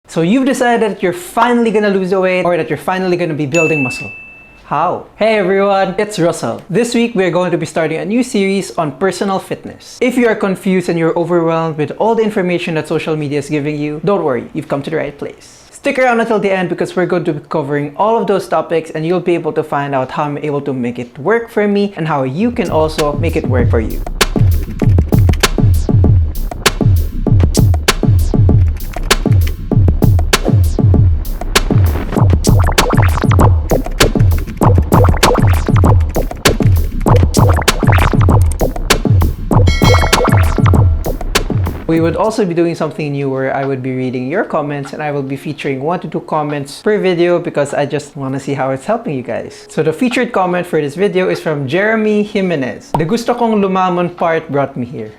So you've decided that you're finally gonna lose the weight or that you're finally gonna be building muscle. How? Hey everyone, it's Russell. This week we're going to be starting a new series on personal fitness. If you are confused and you're overwhelmed with all the information that social media is giving you, don't worry, you've come to the right place. Stick around until the end because we're going to be covering all of those topics and you'll be able to find out how I'm able to make it work for me and how you can also make it work for you. We would also be doing something new where I would be reading your comments and I will be featuring 1 to 2 comments per video because I just want to see how it's helping you guys. So the featured comment for this video is from Jeremy Jimenez. The gusto kong lumamon part brought me here.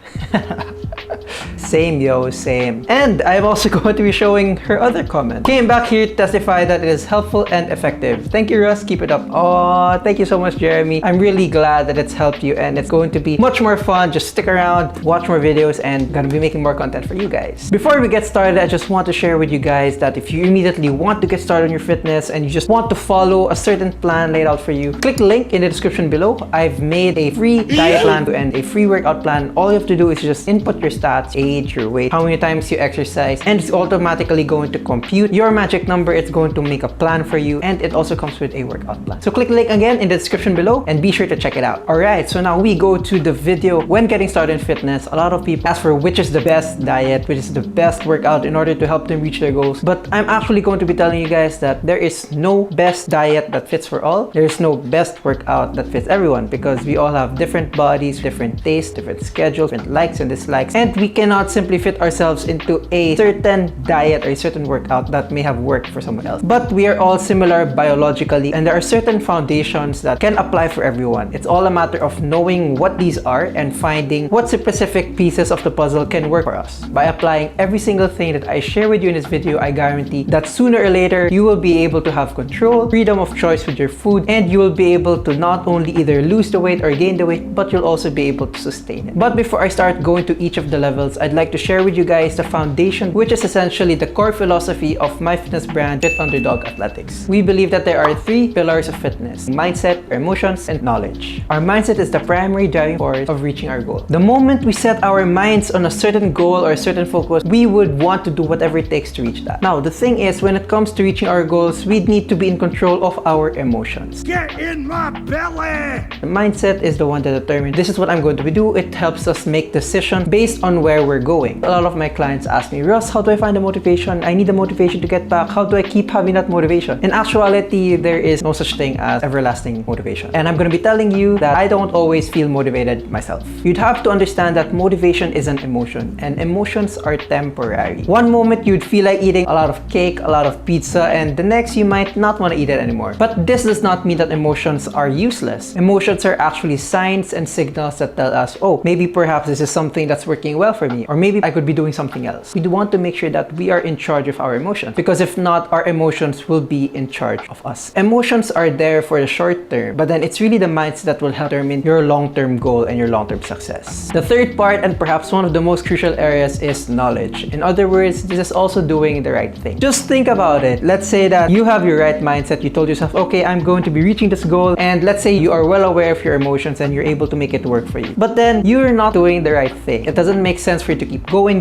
Same yo, same. And I'm also going to be showing her other comment. Came back here to testify that it is helpful and effective. Thank you, Russ. Keep it up. Oh, thank you so much, Jeremy. I'm really glad that it's helped you and it's going to be much more fun. Just stick around, watch more videos, and gonna be making more content for you guys. Before we get started, I just want to share with you guys that if you immediately want to get started on your fitness and you just want to follow a certain plan laid out for you, click the link in the description below. I've made a free diet plan and a free workout plan. All you have to do is just input your stats, age, your weight, how many times you exercise, and it's automatically going to compute your magic number. It's going to make a plan for you, and it also comes with a workout plan. So click the link again in the description below and be sure to check it out. Alright, so now we go to the video. When getting started in fitness, a lot of people ask for which is the best diet, which is the best workout in order to help them reach their goals. But I'm actually going to be telling you guys that there is no best diet that fits for all. There is no best workout that fits everyone because we all have different bodies, different tastes, different schedules, different likes and dislikes, and we cannot simply fit ourselves into a certain diet or a certain workout that may have worked for someone else. But we are all similar biologically and there are certain foundations that can apply for everyone. It's all a matter of knowing what these are and finding what specific pieces of the puzzle can work for us. By applying every single thing that I share with you in this video, I guarantee that sooner or later you will be able to have control, freedom of choice with your food, and you will be able to not only either lose the weight or gain the weight, but you'll also be able to sustain it. But before I start going to each of the levels, I'd like to share with you guys the foundation, which is essentially the core philosophy of my fitness brand, Fit Underdog Athletics. We believe that there are 3 pillars of fitness: mindset, our emotions, and knowledge. Our mindset is the primary driving force of reaching our goal. The moment we set our minds on a certain goal or a certain focus, we would want to do whatever it takes to reach that. Now, the thing is, when it comes to reaching our goals, we need to be in control of our emotions. Get in my belly! The mindset is the one that determines this is what I'm going to do. It helps us make decisions based on where we're going. A lot of my clients ask me, Russ, how do I find the motivation? I need the motivation to get back. How do I keep having that motivation? In actuality, there is no such thing as everlasting motivation. And I'm going to be telling you that I don't always feel motivated myself. You'd have to understand that motivation is an emotion and emotions are temporary. One moment you'd feel like eating a lot of cake, a lot of pizza, and the next you might not want to eat it anymore. But this does not mean that emotions are useless. Emotions are actually signs and signals that tell us, oh, maybe perhaps this is something that's working well for me, or maybe I could be doing something else. We do want to make sure that we are in charge of our emotions because if not, our emotions will be in charge of us. Emotions are there for the short term, but then it's really the mindset that will help determine your long-term goal and your long-term success. The third part, and perhaps one of the most crucial areas, is knowledge. In other words, this is also doing the right thing. Just think about it. Let's say that you have your right mindset. You told yourself, okay, I'm going to be reaching this goal, and let's say you are well aware of your emotions and you're able to make it work for you. But then you're not doing the right thing. It doesn't make sense for you to keep going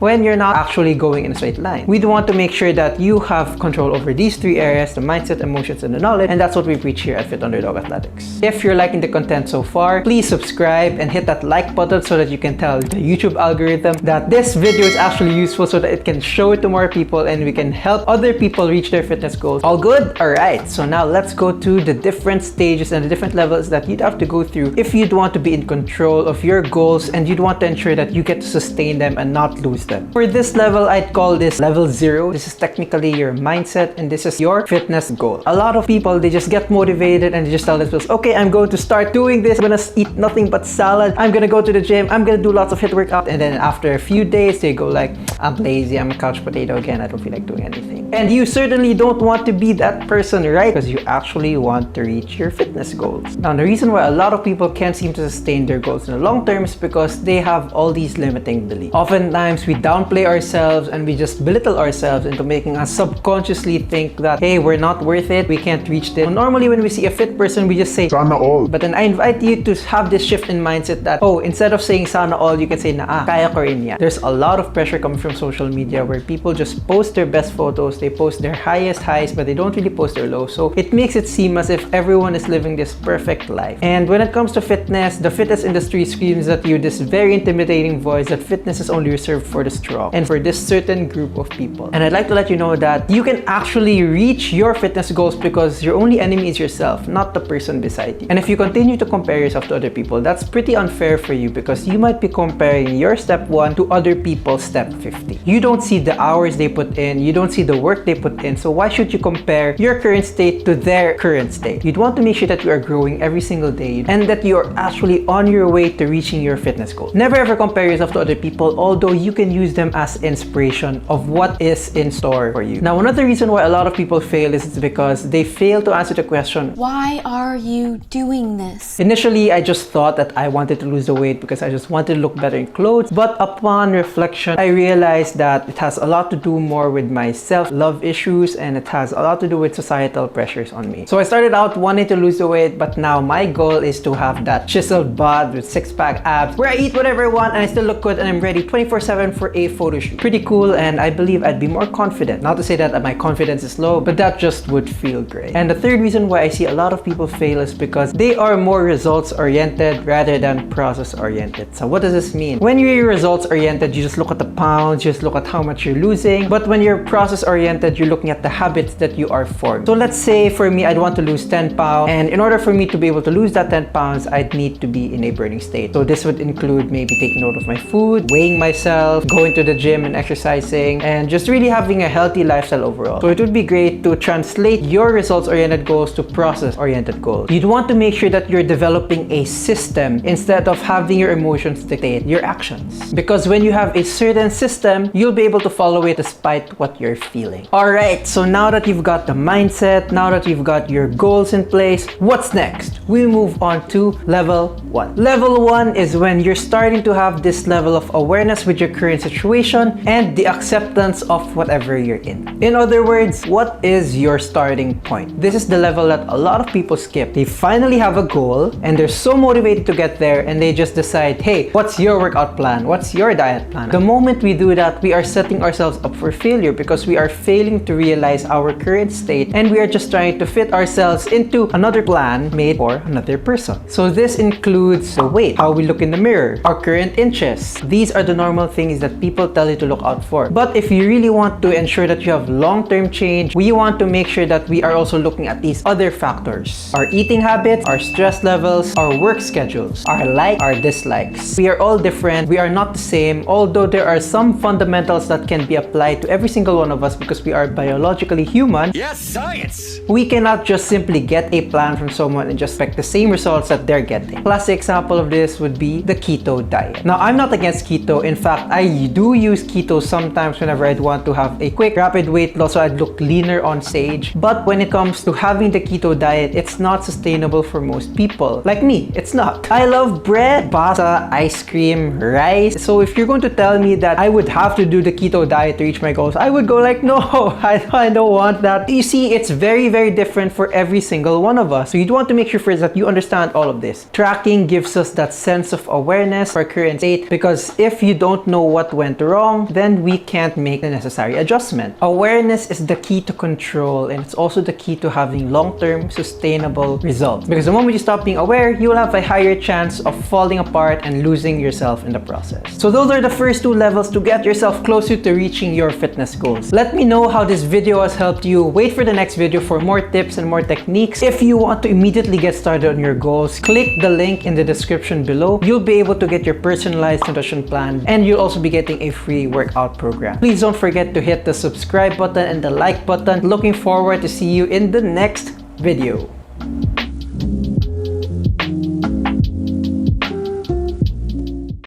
when you're not actually going in a straight line. We'd want to make sure that you have control over these 3 areas: the mindset, emotions, and the knowledge, and that's what we preach here at Fit Underdog Athletics. If you're liking the content so far, please subscribe and hit that like button so that you can tell the YouTube algorithm that this video is actually useful so that it can show it to more people and we can help other people reach their fitness goals. All good? Alright, so now let's go to the different stages and the different levels that you'd have to go through if you'd want to be in control of your goals and you'd want to ensure that you get to sustain them and not lose them. For this level, I'd call this level 0. This is technically your mindset and this is your fitness goal. A lot of people, they just get motivated and they just tell themselves, okay, I'm going to start doing this. I'm going to eat nothing but salad. I'm going to go to the gym. I'm going to do lots of HIIT workout. And then after a few days, they go like, I'm lazy. I'm a couch potato again. I don't feel like doing anything. And you certainly don't want to be that person, right? Because you actually want to reach your fitness goals. Now, the reason why a lot of people can't seem to sustain their goals in the long term is because they have all these limitations limiting belief. Oftentimes, we downplay ourselves and we just belittle ourselves into making us subconsciously think that, hey, we're not worth it, we can't reach this. Normally, when we see a fit person, we just say, Sana all. but then I invite you to have this shift in mindset that, oh, instead of saying sana all, you can say na kaya ko rin yan. There's a lot of pressure coming from social media where people just post their best photos, they post their highest highs, but they don't really post their lows. So it makes it seem as if everyone is living this perfect life. And when it comes to fitness, the fitness industry screams at you this very intimidating voice that fitness is only reserved for the strong and for this certain group of people. And I'd like to let you know that you can actually reach your fitness goals because your only enemy is yourself, not the person beside you. And if you continue to compare yourself to other people, that's pretty unfair for you because you might be comparing your step 1 to other people's step 50. You don't see the hours they put in, you don't see the work they put in, so why should you compare your current state to their current state? You'd want to make sure that you are growing every single day and that you are actually on your way to reaching your fitness goal. Never ever compare yourself to other people, although you can use them as inspiration of what is in store for you. Now, another reason why a lot of people fail is because they fail to answer the question, why are you doing this? Initially, I just thought that I wanted to lose the weight because I just wanted to look better in clothes. But upon reflection, I realized that it has a lot to do more with my self-love issues and it has a lot to do with societal pressures on me. So I started out wanting to lose the weight, but now my goal is to have that chiseled bod with six-pack abs where I eat whatever I want and I still look good and I'm ready 24/7 for a photo shoot. Pretty cool, and I believe I'd be more confident. Not to say that my confidence is low, but that just would feel great. And the third reason why I see a lot of people fail is because they are more results-oriented rather than process-oriented. So what does this mean? When you're results-oriented, you just look at the pounds, you just look at how much you're losing. But when you're process-oriented, you're looking at the habits that you are forming. So let's say for me, I'd want to lose 10 pounds. And in order for me to be able to lose that 10 pounds, I'd need to be in a burning state. So this would include maybe taking note of my food, weighing myself, going to the gym and exercising, and just really having a healthy lifestyle overall. So it would be great to translate your results-oriented goals to process-oriented goals. You'd want to make sure that you're developing a system instead of having your emotions dictate your actions. Because when you have a certain system, you'll be able to follow it despite what you're feeling. Alright, so now that you've got the mindset, now that you've got your goals in place, what's next? We move on to level 1. Level 1 is when you're starting to have this level of awareness with your current situation and the acceptance of whatever you're in. In other words, what is your starting point? This is the level that a lot of people skip. They finally have a goal and they're so motivated to get there and they just decide, hey, what's your workout plan? What's your diet plan? The moment we do that, we are setting ourselves up for failure because we are failing to realize our current state and we are just trying to fit ourselves into another plan made for another person. So this includes the weight, how we look in the mirror, our current inches. These are the normal things that people tell you to look out for. But if you really want to ensure that you have long-term change, we want to make sure that we are also looking at these other factors. Our eating habits, our stress levels, our work schedules, our likes, our dislikes. We are all different. We are not the same, although there are some fundamentals that can be applied to every single one of us because we are biologically human. Yes, science! We cannot just simply get a plan from someone and just expect the same results that they're getting. Classic example of this would be the keto diet. Now, I'm not against keto. In fact, I do use keto sometimes whenever I'd want to have a quick, rapid weight loss so I'd look leaner on stage. But when it comes to having the keto diet, it's not sustainable for most people. Like me, it's not. I love bread, pasta, ice cream, rice. So if you're going to tell me that I would have to do the keto diet to reach my goals, I would go like, no, I don't want that. You see, it's very, very different for every single one of us. So you'd want to make sure first that you understand all of this. Tracking gives us that sense of awareness for our current state because if you don't know what went wrong, then we can't make the necessary adjustment. Awareness is the key to control and it's also the key to having long-term sustainable results. Because the moment you stop being aware, you will have a higher chance of falling apart and losing yourself in the process. So those are the first 2 levels to get yourself closer to reaching your fitness goals. Let me know how this video has helped you. Wait for the next video for more tips and more techniques. If you want to immediately get started on your goals, click the link in the description below. You'll be able to get your personalized nutrition plan and you'll also be getting a free workout program. Please don't forget to hit the subscribe button and the like button. Looking forward to see you in the next video.